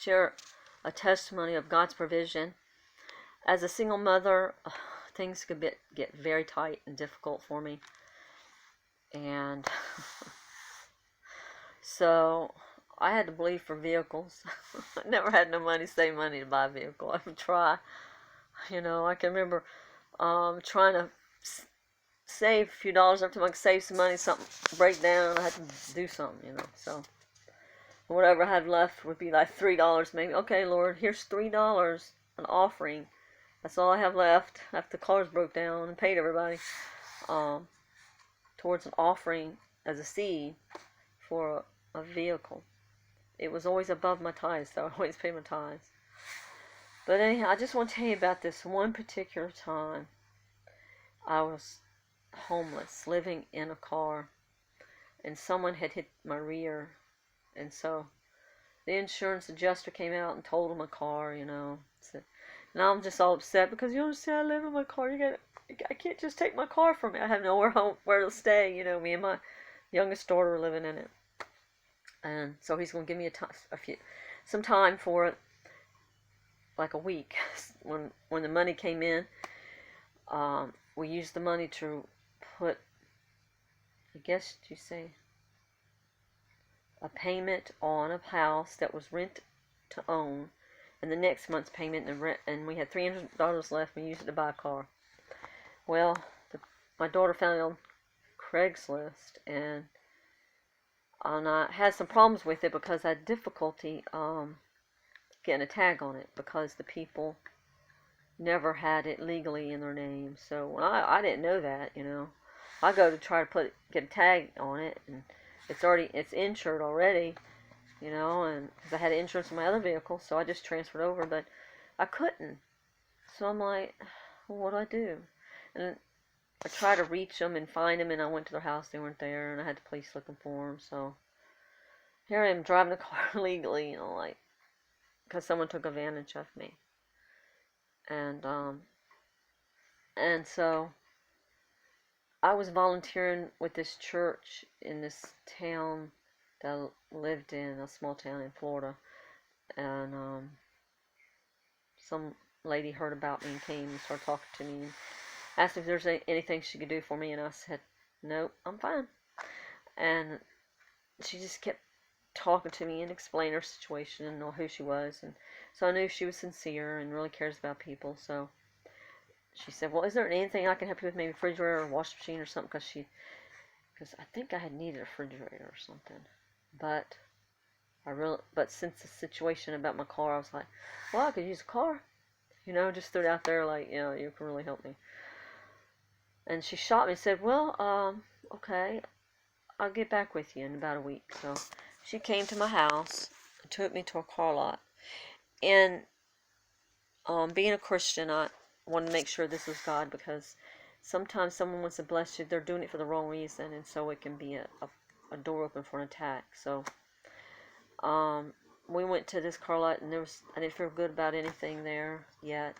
share a testimony of God's provision. As a single mother, things could get very tight and difficult for me. And so I had to believe for vehicles. I never had no money, save money to buy a vehicle. I would try. I can remember trying to save a few dollars every time I could save some money, something break down, I had to do something, So whatever I had left would be like $3 maybe. Okay, Lord, here's $3, an offering. That's all I have left after the cars broke down and paid everybody. Towards an offering as a seed for a vehicle. It was always above my tithes, so I always paid my tithes. But anyhow, I just want to tell you about this one particular time. I was homeless, living in a car, and someone had hit my rear, and so the insurance adjuster came out and totaled my car, So, now I'm just all upset because you understand, I live in my car. I can't just take my car from me. I have nowhere where to stay. Me and my youngest daughter are living in it, and so he's going to give me some time for it, like a week. When the money came in, we used the money to put, I guess you say, a payment on a house that was rent to own, and the next month's payment and rent, and we had $300 left. We used it to buy a car. Well, my daughter found it on Craigslist, and I had some problems with it because I had difficulty getting a tag on it because the people never had it legally in their name. So I didn't know that, I go to try to get a tag on it, and it's insured already, and because I had insurance on my other vehicle, so I just transferred over, but I couldn't. So I'm like, well, what do I do? And I tried to reach them and find them, and I went to their house, they weren't there, and I had the police looking for them. So here I am driving a car legally, because someone took advantage of me. And so I was volunteering with this church in this town that I lived in, a small town in Florida, and some lady heard about me and came and started talking to me and asked me if there's anything she could do for me, and I said, nope, I'm fine. And she just kept talking to me and explaining her situation and who she was, and so I knew she was sincere and really cares about people. So she said, well, is there anything I can help you with, maybe a refrigerator or washing machine or something, because I think I had needed a refrigerator or something, but since the situation about my car, I was like, well, I could use a car, just threw it out there like, you can really help me. And she shot me and said, well, okay, I'll get back with you in about a week. So she came to my house and took me to a car lot. And being a Christian, I wanted to make sure this was God, because sometimes someone wants to bless you, they're doing it for the wrong reason, and so it can be a door open for an attack. So we went to this car lot, and I didn't feel good about anything there yet.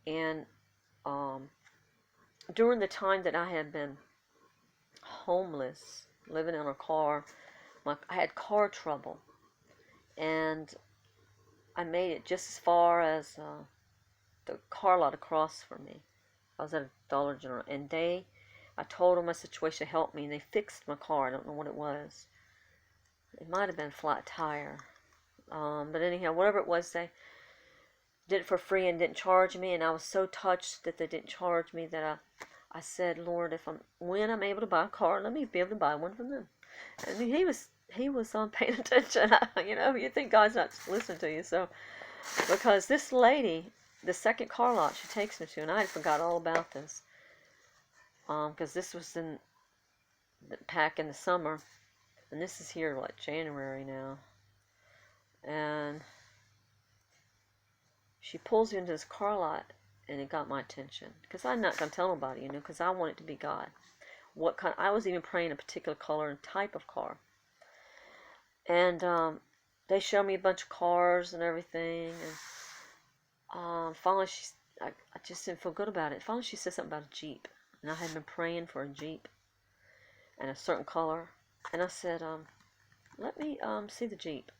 And during the time that I had been homeless, living in a car, I had car trouble, and I made it just as far as the car lot across from me. I was at a Dollar General, and I told them my situation to help me, and they fixed my car. I don't know what it was. It might have been a flat tire. But anyhow, whatever it was, they did it for free and didn't charge me, and I was so touched that they didn't charge me that I said, Lord, when I'm able to buy a car, let me be able to buy one from them. And he was paying attention. You think God's not listening to you. So, because this lady, the second car lot she takes me to, and I had forgot all about this, because this was back in the summer, and this is here like January now, and she pulls me into this car lot, and it got my attention, because I'm not going to tell nobody, because I want it to be God. I was even praying a particular color and type of car. And they showed me a bunch of cars and everything, and finally I just didn't feel good about it. Finally she said something about a Jeep, and I had been praying for a Jeep and a certain color, and I said, let me see the Jeep.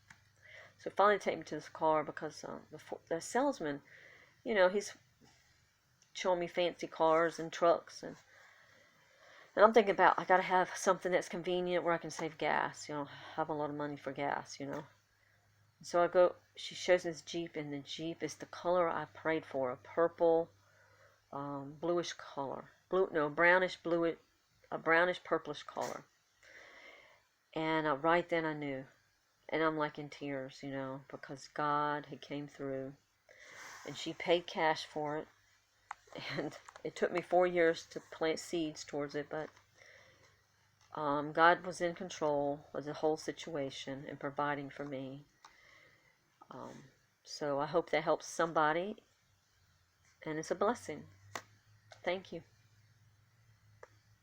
So finally take me to this car because the salesman, he's showing me fancy cars and trucks, and I'm thinking about I gotta have something that's convenient where I can save gas, have a lot of money for gas. So I go, she shows me this Jeep, and the Jeep is the color I prayed for, a purple, bluish color. Brownish blue, a brownish purplish color. And right then I knew. And I'm like in tears, because God had came through. And she paid cash for it. And it took me 4 years to plant seeds towards it, but God was in control of the whole situation and providing for me. So I hope that helps somebody, and it's a blessing. Thank you.